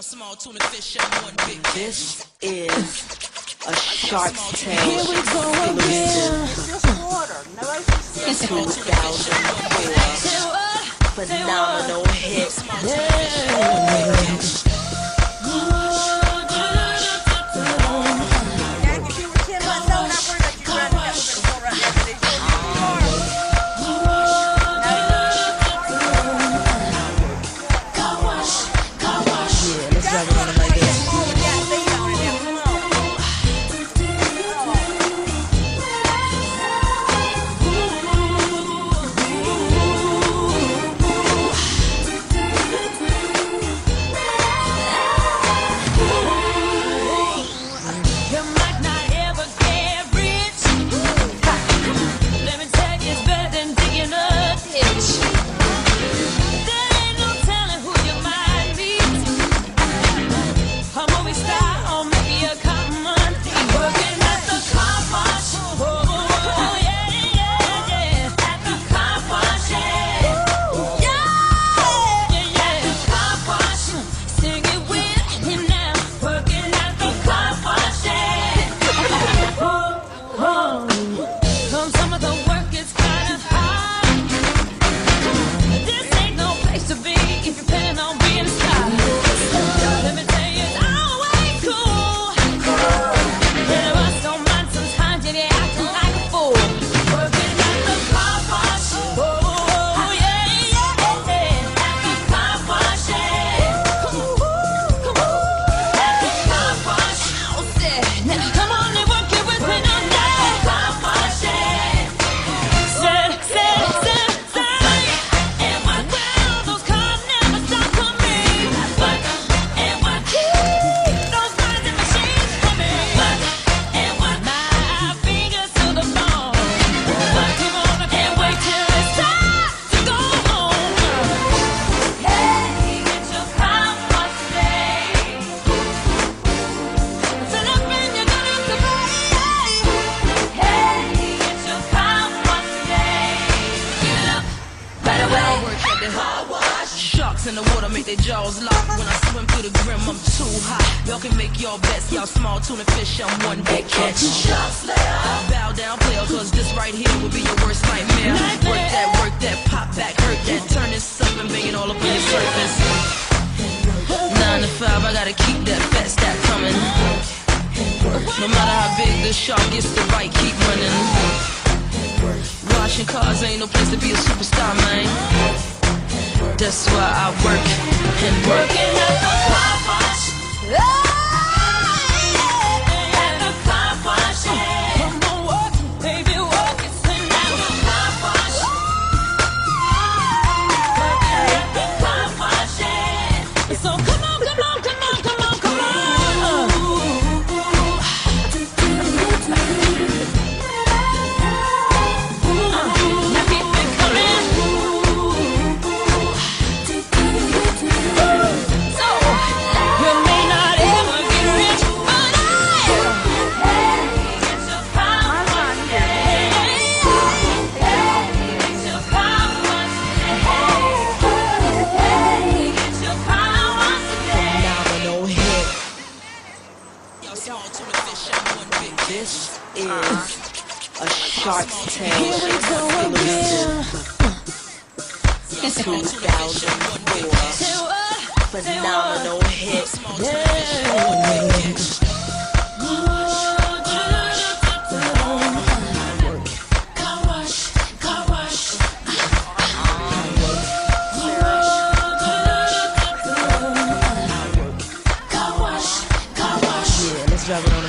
Y'all small tuna fish and one big catch. This is a Shark's Tale. Here we go again. 2004 phenomenal hit. Sharks in the water make their jaws lock. When I swim through the grim, I'm too hot. Y'all can make your bets, y'all small tuna fish, I'm one big catch. Bow down, player, cause this right here will be your worst nightmare. Work that, pop back, hurt that. Turn this up and bang it all up on your surface. 9 to 5, I gotta keep that fat stack coming. No matter how big the shark gets, the right keep running. Washing cars ain't no place to be a superstar, man. That's why I work and work. Working at the car wash. At the car wash. Come on, work, baby, work. It's at the car wash. Working at the car wash. So come on, come on, come on, come on, come on. Now keep it coming. This is a Shark's Tale. Here we go again. 2004 phenomenal hit. Let's drive it on.